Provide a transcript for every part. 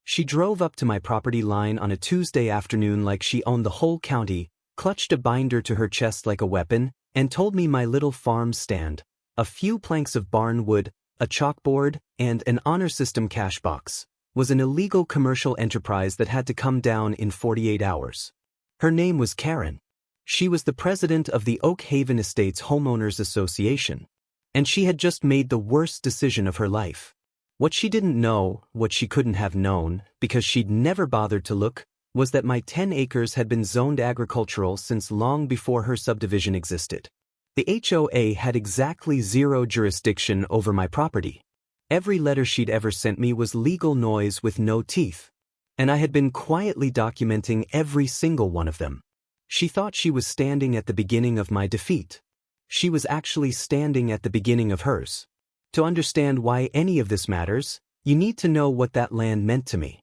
She drove up to my property line on a Tuesday afternoon like she owned the whole county, clutched a binder to her chest like a weapon, and told me my little farm stand, a few planks of barn wood, a chalkboard, and an honor system cash box, was an illegal commercial enterprise that had to come down in 48 hours. Her name was Karen. She was the president of the Oak Haven Estates Homeowners Association. And she had just made the worst decision of her life. What she didn't know, what she couldn't have known, because she'd never bothered to look, was that my 10 acres had been zoned agricultural since long before her subdivision existed. The HOA had exactly zero jurisdiction over my property. Every letter she'd ever sent me was legal noise with no teeth. And I had been quietly documenting every single one of them. She thought she was standing at the beginning of my defeat. She was actually standing at the beginning of hers. To understand why any of this matters, you need to know what that land meant to me.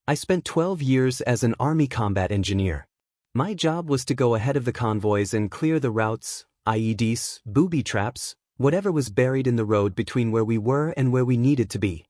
I spent 12 years as an Army combat engineer. My job was to go ahead of the convoys and clear the routes, IEDs, booby traps, whatever was buried in the road between where we were and where we needed to be.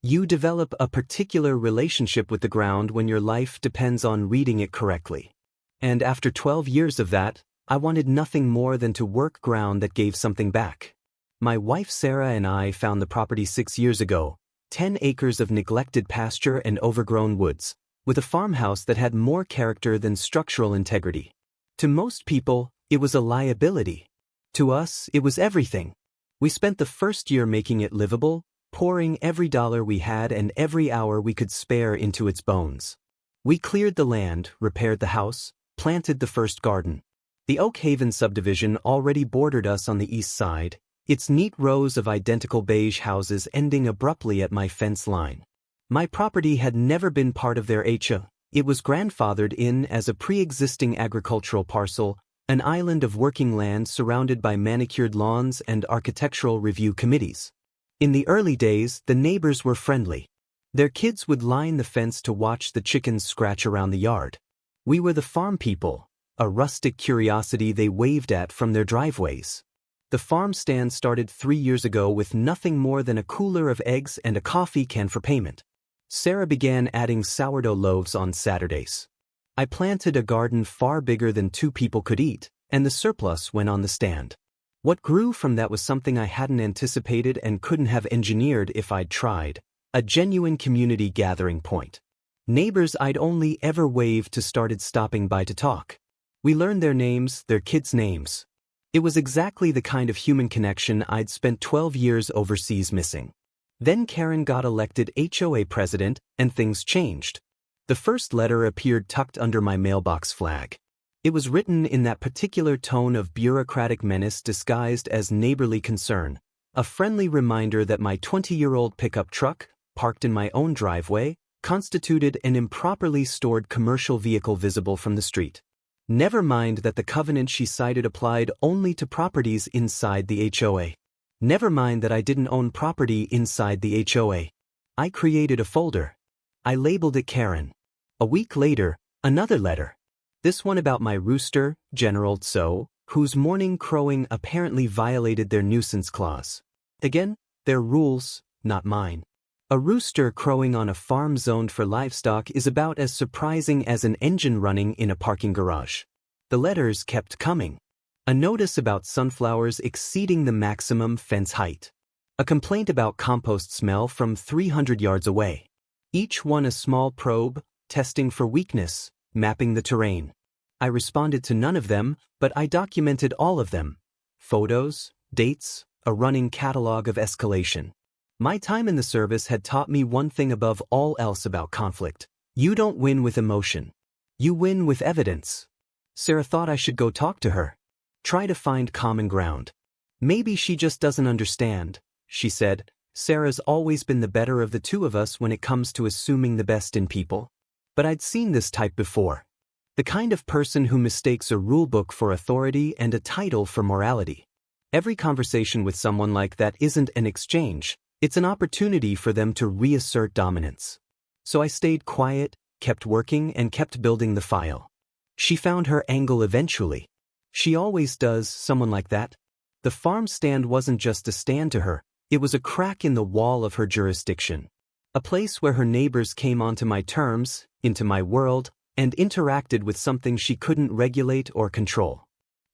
You develop a particular relationship with the ground when your life depends on reading it correctly. And after 12 years of that, I wanted nothing more than to work ground that gave something back. My wife Sarah and I found the property 6 years ago, 10 acres of neglected pasture and overgrown woods, with a farmhouse that had more character than structural integrity. To most people, it was a liability. To us, it was everything. We spent the first year making it livable, pouring every dollar we had and every hour we could spare into its bones. We cleared the land, repaired the house, planted the first garden. The Oak Haven subdivision already bordered us on the east side, its neat rows of identical beige houses ending abruptly at my fence line. My property had never been part of their HOA. It was grandfathered in as a pre-existing agricultural parcel, an island of working land surrounded by manicured lawns and architectural review committees. In the early days, the neighbors were friendly. Their kids would line the fence to watch the chickens scratch around the yard. We were the farm people, a rustic curiosity they waved at from their driveways. The farm stand started 3 years ago with nothing more than a cooler of eggs and a coffee can for payment. Sarah began adding sourdough loaves on Saturdays. I planted a garden far bigger than 2 people could eat, and the surplus went on the stand. What grew from that was something I hadn't anticipated and couldn't have engineered if I'd tried, a genuine community gathering point. Neighbors I'd only ever waved to started stopping by to talk. We learned their names, their kids' names. It was exactly the kind of human connection I'd spent 12 years overseas missing. Then Karen got elected HOA president, and things changed. The first letter appeared tucked under my mailbox flag. It was written in that particular tone of bureaucratic menace disguised as neighborly concern, a friendly reminder that my 20-year-old pickup truck, parked in my own driveway, constituted an improperly stored commercial vehicle visible from the street. Never mind that the covenant she cited applied only to properties inside the HOA. Never mind that I didn't own property inside the HOA. I created a folder. I labeled it Karen. A week later, another letter. This one about my rooster, General Tso, whose morning crowing apparently violated their nuisance clause. Again, their rules, not mine. A rooster crowing on a farm zoned for livestock is about as surprising as an engine running in a parking garage. The letters kept coming. A notice about sunflowers exceeding the maximum fence height. A complaint about compost smell from 300 yards away. Each one a small probe, testing for weakness, mapping the terrain. I responded to none of them, but I documented all of them. Photos, dates, a running catalog of escalation. My time in the service had taught me one thing above all else about conflict. You don't win with emotion. You win with evidence. Sarah thought I should go talk to her. Try to find common ground. Maybe she just doesn't understand, she said. Sarah's always been the better of the two of us when it comes to assuming the best in people. But I'd seen this type before. The kind of person who mistakes a rulebook for authority and a title for morality. Every conversation with someone like that isn't an exchange. It's an opportunity for them to reassert dominance. So I stayed quiet, kept working, and kept building the file. She found her angle eventually. She always does, someone like that. The farm stand wasn't just a stand to her, it was a crack in the wall of her jurisdiction. A place where her neighbors came onto my terms, into my world, and interacted with something she couldn't regulate or control.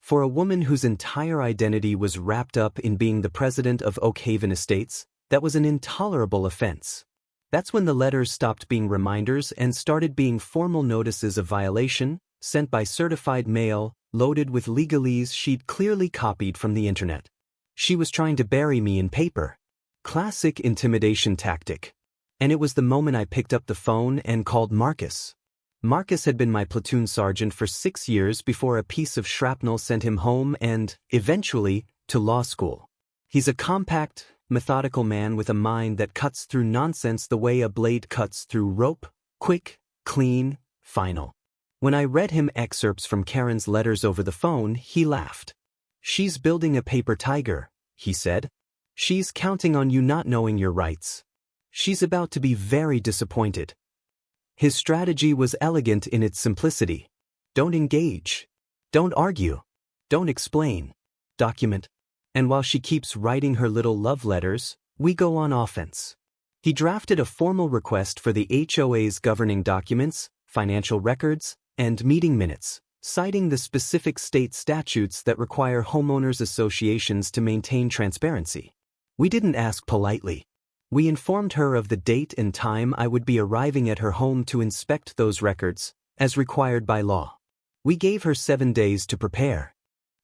For a woman whose entire identity was wrapped up in being the president of Oak Haven Estates, that was an intolerable offense. That's when the letters stopped being reminders and started being formal notices of violation, sent by certified mail, loaded with legalese she'd clearly copied from the internet. She was trying to bury me in paper. Classic intimidation tactic. And it was the moment I picked up the phone and called Marcus. Marcus had been my platoon sergeant for 6 years before a piece of shrapnel sent him home and, eventually, to law school. He's a compact, methodical man with a mind that cuts through nonsense the way a blade cuts through rope, quick, clean, final. When I read him excerpts from Karen's letters over the phone, he laughed. "She's building a paper tiger," he said. "She's counting on you not knowing your rights. She's about to be very disappointed." His strategy was elegant in its simplicity. Don't engage. Don't argue. Don't explain. Document. And while she keeps writing her little love letters, we go on offense. He drafted a formal request for the HOA's governing documents, financial records, and meeting minutes, citing the specific state statutes that require homeowners associations to maintain transparency. We didn't ask politely. We informed her of the date and time I would be arriving at her home to inspect those records, as required by law. We gave her 7 days to prepare.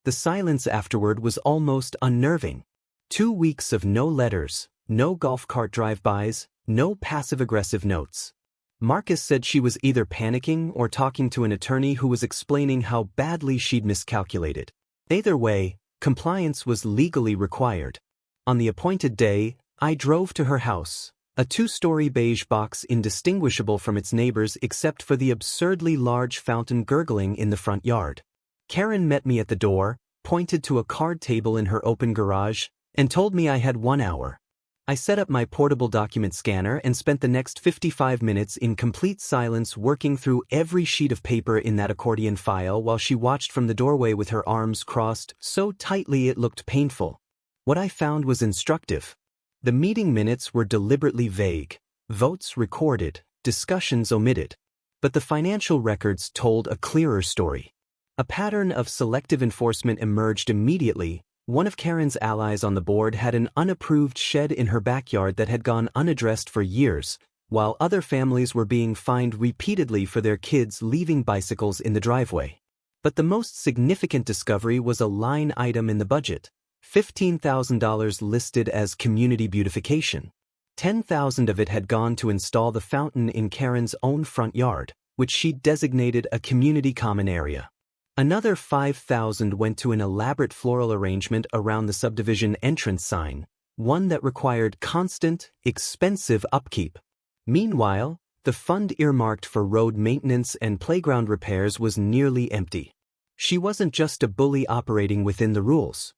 The silence afterward was almost unnerving. 2 weeks of no letters, no golf cart drive-bys, no passive-aggressive notes. Marcus said she was either panicking or talking to an attorney who was explaining how badly she'd miscalculated. Either way, compliance was legally required. On the appointed day, I drove to her house, a 2-story beige box indistinguishable from its neighbors except for the absurdly large fountain gurgling in the front yard. Karen met me at the door, pointed to a card table in her open garage, and told me I had 1 hour. I set up my portable document scanner and spent the next 55 minutes in complete silence working through every sheet of paper in that accordion file while she watched from the doorway with her arms crossed so tightly it looked painful. What I found was instructive. The meeting minutes were deliberately vague, votes recorded, discussions omitted. But the financial records told a clearer story. A pattern of selective enforcement emerged immediately. One of Karen's allies on the board had an unapproved shed in her backyard that had gone unaddressed for years, while other families were being fined repeatedly for their kids leaving bicycles in the driveway. But the most significant discovery was a line item in the budget. $15,000 listed as community beautification. $10,000 of it had gone to install the fountain in Karen's own front yard, which she designated a community common area. Another $5,000 went to an elaborate floral arrangement around the subdivision entrance sign, one that required constant, expensive upkeep. Meanwhile, the fund earmarked for road maintenance and playground repairs was nearly empty. She wasn't just a bully operating within the rules.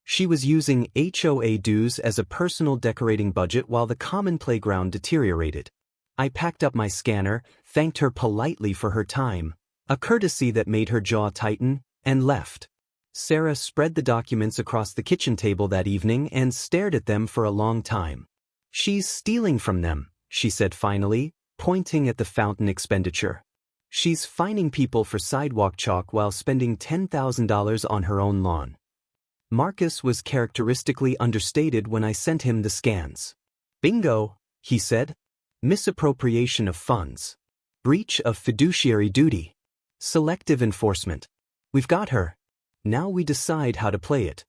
She was using HOA dues as a personal decorating budget while the common playground deteriorated. I packed up my scanner, thanked her politely for her time, a courtesy that made her jaw tighten, and left. Sarah spread the documents across the kitchen table that evening and stared at them for a long time. "She's stealing from them," she said finally, pointing at the fountain expenditure. "She's fining people for sidewalk chalk while spending $10,000 on her own lawn." Marcus was characteristically understated when I sent him the scans. "Bingo," he said. "Misappropriation of funds. Breach of fiduciary duty. Selective enforcement. We've got her. Now we decide how to play it."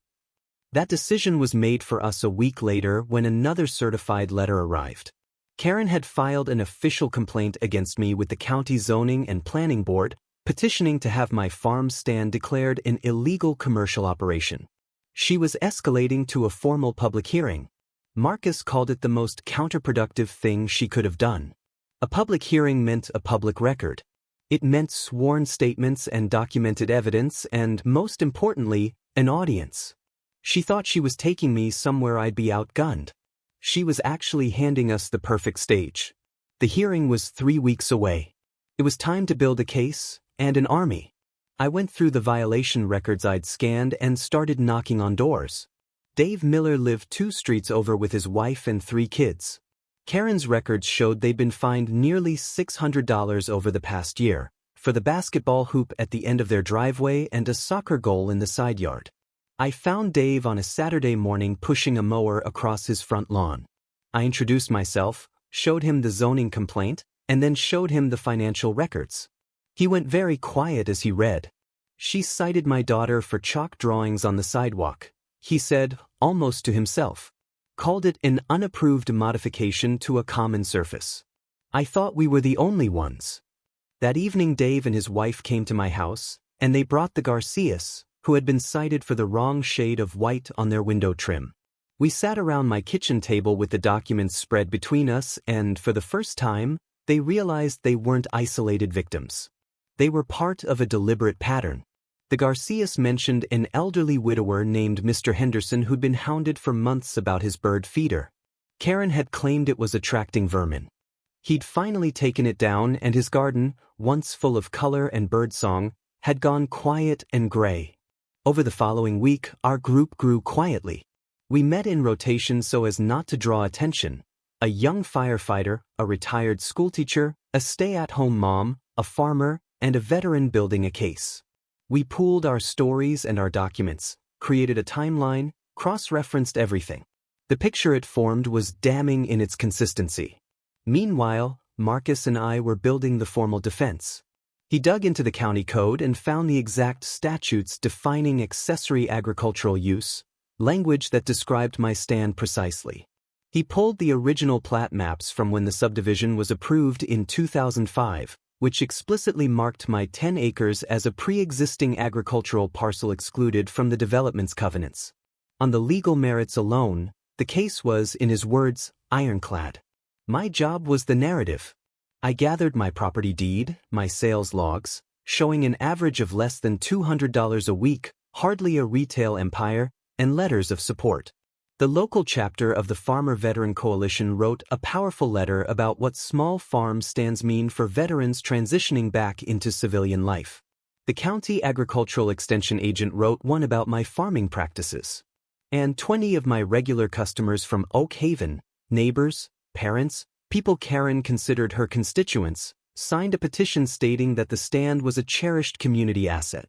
That decision was made for us a week later when another certified letter arrived. Karen had filed an official complaint against me with the county zoning and planning board, petitioning to have my farm stand declared an illegal commercial operation. She was escalating to a formal public hearing. Marcus called it the most counterproductive thing she could have done. A public hearing meant a public record. It meant sworn statements and documented evidence and, most importantly, an audience. She thought she was taking me somewhere I'd be outgunned. She was actually handing us the perfect stage. The hearing was 3 weeks away. It was time to build a case and an army. I went through the violation records I'd scanned and started knocking on doors. Dave Miller lived 2 streets over with his wife and 3 kids. Karen's records showed they'd been fined nearly $600 over the past year for the basketball hoop at the end of their driveway and a soccer goal in the side yard. I found Dave on a Saturday morning pushing a mower across his front lawn. I introduced myself, showed him the zoning complaint, and then showed him the financial records. He went very quiet as he read. She cited my daughter for chalk drawings on the sidewalk. He said, almost to himself. Called it an unapproved modification to a common surface. I thought we were the only ones. That evening Dave and his wife came to my house, and they brought the Garcias, who had been cited for the wrong shade of white on their window trim. We sat around my kitchen table with the documents spread between us, and for the first time, they realized they weren't isolated victims. They were part of a deliberate pattern. The Garcias mentioned an elderly widower named Mr. Henderson who'd been hounded for months about his bird feeder. Karen had claimed it was attracting vermin. He'd finally taken it down, and his garden, once full of color and birdsong, had gone quiet and gray. Over the following week, our group grew quietly. We met in rotation so as not to draw attention. A young firefighter, a retired schoolteacher, a stay-at-home mom, a farmer, and a veteran building a case. We pooled our stories and our documents, created a timeline, cross-referenced everything. The picture it formed was damning in its consistency. Meanwhile, Marcus and I were building the formal defense. He dug into the county code and found the exact statutes defining accessory agricultural use, language that described my stand precisely. He pulled the original plat maps from when the subdivision was approved in 2005, which explicitly marked my 10 acres as a pre-existing agricultural parcel excluded from the development's covenants. On the legal merits alone, the case was, in his words, ironclad. My job was the narrative. I gathered my property deed, my sales logs, showing an average of less than $200 a week, hardly a retail empire, and letters of support. The local chapter of the Farmer Veteran Coalition wrote a powerful letter about what small farm stands mean for veterans transitioning back into civilian life. The county agricultural extension agent wrote one about my farming practices. And 20 of my regular customers from Oak Haven, neighbors, parents, people Karen considered her constituents, signed a petition stating that the stand was a cherished community asset.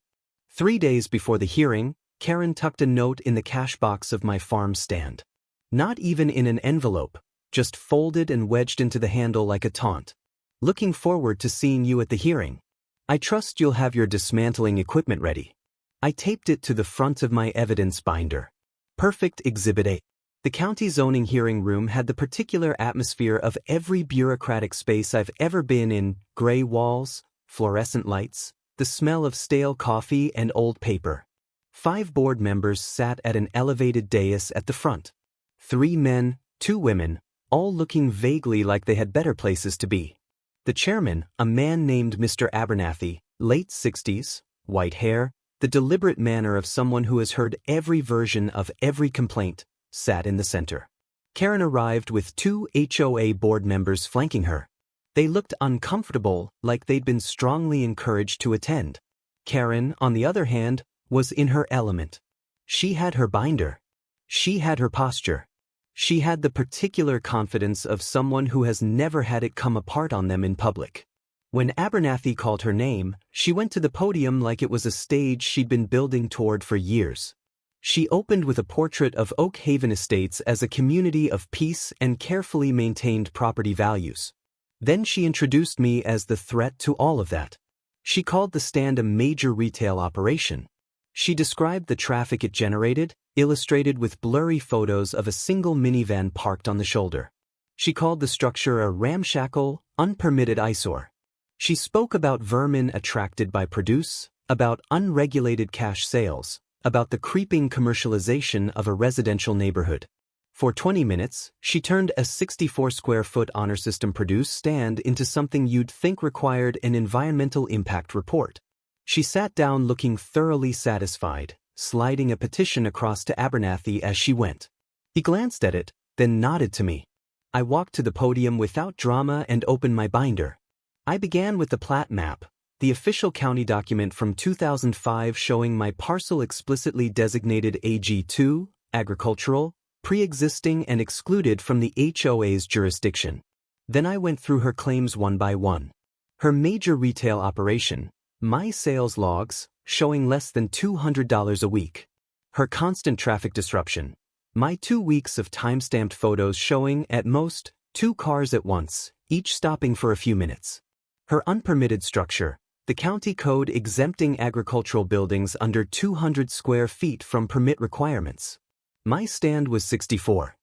3 days before the hearing, Karen tucked a note in the cash box of my farm stand. Not even in an envelope, just folded and wedged into the handle like a taunt. Looking forward to seeing you at the hearing. I trust you'll have your dismantling equipment ready. I taped it to the front of my evidence binder. Perfect Exhibit A. The county zoning hearing room had the particular atmosphere of every bureaucratic space I've ever been in: gray walls, fluorescent lights, the smell of stale coffee and old paper. 5 board members sat at an elevated dais at the front. 3 men, 2 women, all looking vaguely like they had better places to be. The chairman, a man named Mr. Abernathy, late 60s, white hair, the deliberate manner of someone who has heard every version of every complaint, sat in the center. Karen arrived with 2 HOA board members flanking her. They looked uncomfortable, like they'd been strongly encouraged to attend. Karen, on the other hand, was in her element. She had her binder. She had her posture. She had the particular confidence of someone who has never had it come apart on them in public. When Abernathy called her name, she went to the podium like it was a stage she'd been building toward for years. She opened with a portrait of Oak Haven Estates as a community of peace and carefully maintained property values. Then she introduced me as the threat to all of that. She called the stand a major retail operation. She described the traffic it generated, illustrated with blurry photos of a single minivan parked on the shoulder. She called the structure a ramshackle, unpermitted eyesore. She spoke about vermin attracted by produce, about unregulated cash sales, about the creeping commercialization of a residential neighborhood. For 20 minutes, she turned a 64-square-foot honor system produce stand into something you'd think required an environmental impact report. She sat down looking thoroughly satisfied, sliding a petition across to Abernathy as she went. He glanced at it, then nodded to me. I walked to the podium without drama and opened my binder. I began with the plat map, the official county document from 2005 showing my parcel explicitly designated AG2, agricultural, pre-existing and excluded from the HOA's jurisdiction. Then I went through her claims one by one. Her major retail operation, my sales logs, showing less than $200 a week. Her constant traffic disruption, my 2 weeks of time-stamped photos showing, at most, 2 cars at once, each stopping for a few minutes. Her unpermitted structure, the county code exempting agricultural buildings under 200 square feet from permit requirements. My stand was 64.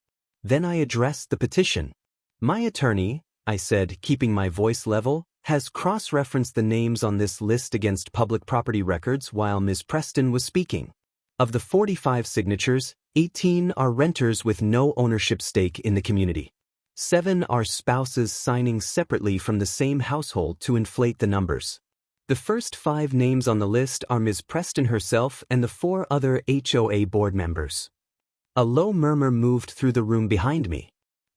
Then I addressed the petition. My attorney, I said, keeping my voice level, has cross-referenced the names on this list against public property records while Ms. Preston was speaking. Of the 45 signatures, 18 are renters with no ownership stake in the community. 7 are spouses signing separately from the same household to inflate the numbers. The first 5 names on the list are Ms. Preston herself and the 4 other HOA board members. A low murmur moved through the room behind me.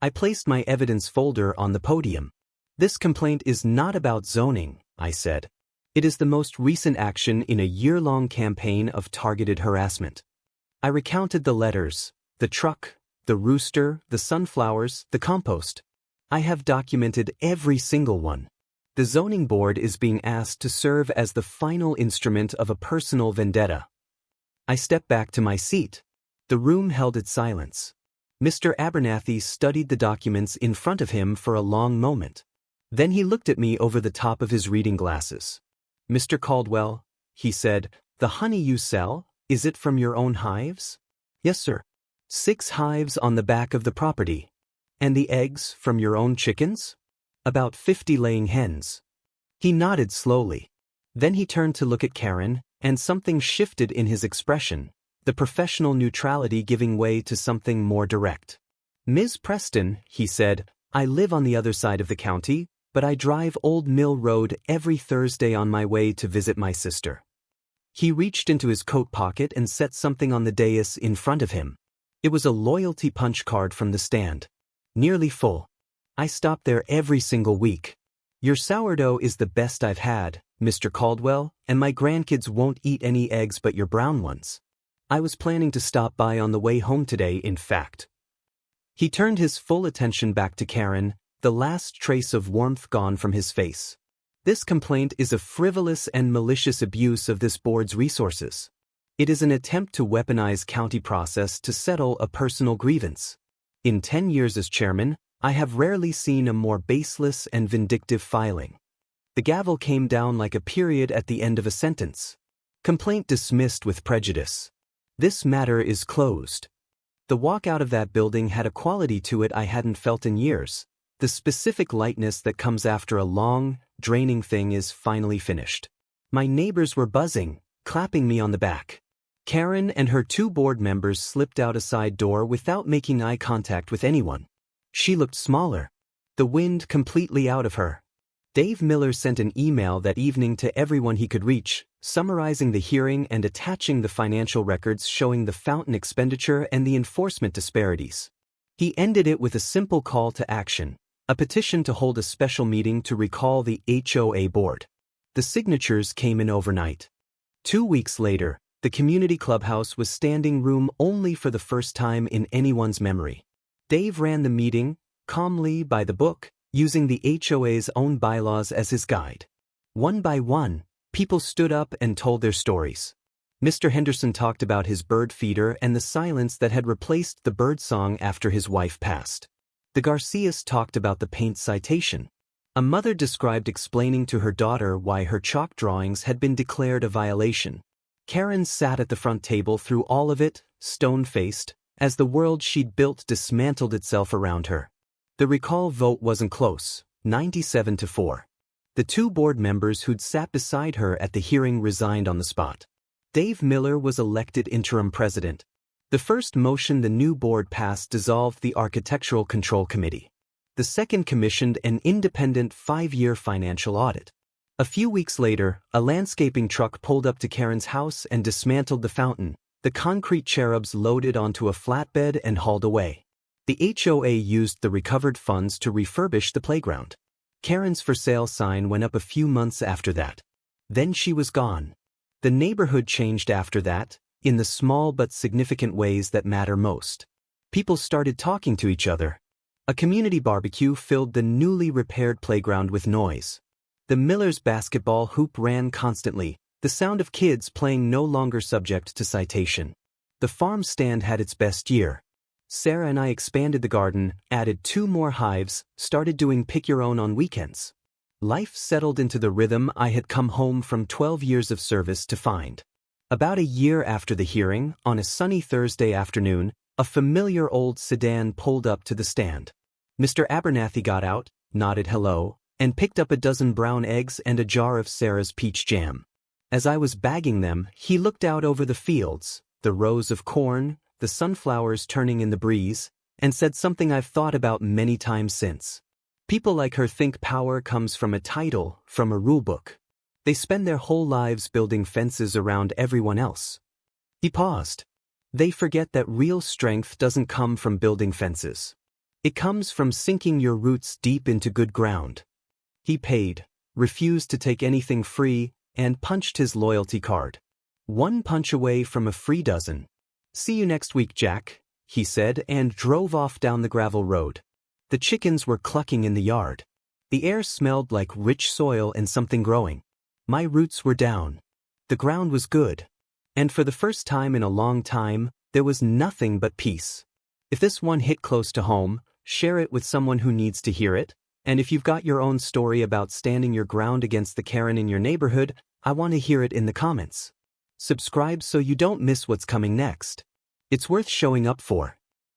I placed my evidence folder on the podium. This complaint is not about zoning, I said. It is the most recent action in a year-long campaign of targeted harassment. I recounted the letters, the truck, the rooster, the sunflowers, the compost. I have documented every single one. The zoning board is being asked to serve as the final instrument of a personal vendetta. I stepped back to my seat. The room held its silence. Mr. Abernathy studied the documents in front of him for a long moment. Then he looked at me over the top of his reading glasses. "Mr. Caldwell," he said, "the honey you sell, is it from your own hives?" "Yes, sir." 6 hives on the back of the property. "And the eggs from your own chickens?" "About 50 laying hens." He nodded slowly. Then he turned to look at Karen, and something shifted in his expression, the professional neutrality giving way to something more direct. "Ms. Preston," he said, "I live on the other side of the county, but I drive Old Mill Road every Thursday on my way to visit my sister." He reached into his coat pocket and set something on the dais in front of him. It was a loyalty punch card from the stand. Nearly full. "I stop there every single week. Your sourdough is the best I've had, Mr. Caldwell, and my grandkids won't eat any eggs but your brown ones. I was planning to stop by on the way home today, in fact." He turned his full attention back to Karen, the last trace of warmth gone from his face. "This complaint is a frivolous and malicious abuse of this board's resources. It is an attempt to weaponize county process to settle a personal grievance. In 10 years as chairman, I have rarely seen a more baseless and vindictive filing." The gavel came down like a period at the end of a sentence. "Complaint dismissed with prejudice. This matter is closed." The walk out of that building had a quality to it I hadn't felt in years. The specific lightness that comes after a long, draining thing is finally finished. My neighbors were buzzing, clapping me on the back. Karen and her 2 board members slipped out a side door without making eye contact with anyone. She looked smaller. The wind completely out of her. Dave Miller sent an email that evening to everyone he could reach, summarizing the hearing and attaching the financial records showing the fountain expenditure and the enforcement disparities. He ended it with a simple call to action, a petition to hold a special meeting to recall the HOA board. The signatures came in overnight. 2 weeks later, the community clubhouse was standing room only for the first time in anyone's memory. Dave ran the meeting, calmly by the book, using the HOA's own bylaws as his guide. One by one, people stood up and told their stories. Mr. Henderson talked about his bird feeder and the silence that had replaced the bird song after his wife passed. The Garcias talked about the paint citation. A mother described explaining to her daughter why her chalk drawings had been declared a violation. Karen sat at the front table through all of it, stone-faced, as the world she'd built dismantled itself around her. The recall vote wasn't close, 97-4. The 2 board members who'd sat beside her at the hearing resigned on the spot. Dave Miller was elected interim president. The first motion the new board passed dissolved the Architectural Control Committee. The second commissioned an independent 5-year financial audit. A few weeks later, a landscaping truck pulled up to Karen's house and dismantled the fountain. The concrete cherubs loaded onto a flatbed and hauled away. The HOA used the recovered funds to refurbish the playground. Karen's for sale sign went up a few months after that. Then she was gone. The neighborhood changed after that, in the small but significant ways that matter most. People started talking to each other. A community barbecue filled the newly repaired playground with noise. The Millers' basketball hoop ran constantly, the sound of kids playing no longer subject to citation. The farm stand had its best year. Sarah and I expanded the garden, added 2 more hives, started doing pick-your-own on weekends. Life settled into the rhythm I had come home from 12 years of service to find. About a year after the hearing, on a sunny Thursday afternoon, a familiar old sedan pulled up to the stand. Mr. Abernathy got out, nodded hello, and picked up a dozen brown eggs and a jar of Sarah's peach jam. As I was bagging them, he looked out over the fields, the rows of corn, the sunflowers turning in the breeze, and said something I've thought about many times since. People like her think power comes from a title, from a rulebook. They spend their whole lives building fences around everyone else. He paused. They forget that real strength doesn't come from building fences. It comes from sinking your roots deep into good ground. He paid, refused to take anything free, and punched his loyalty card. 1 punch away from a free dozen. "See you next week, Jack," he said, and drove off down the gravel road. The chickens were clucking in the yard. The air smelled like rich soil and something growing. My roots were down. The ground was good. And for the first time in a long time, there was nothing but peace. If this one hit close to home, share it with someone who needs to hear it. And if you've got your own story about standing your ground against the Karen in your neighborhood, I want to hear it in the comments. Subscribe so you don't miss what's coming next. It's worth showing up for.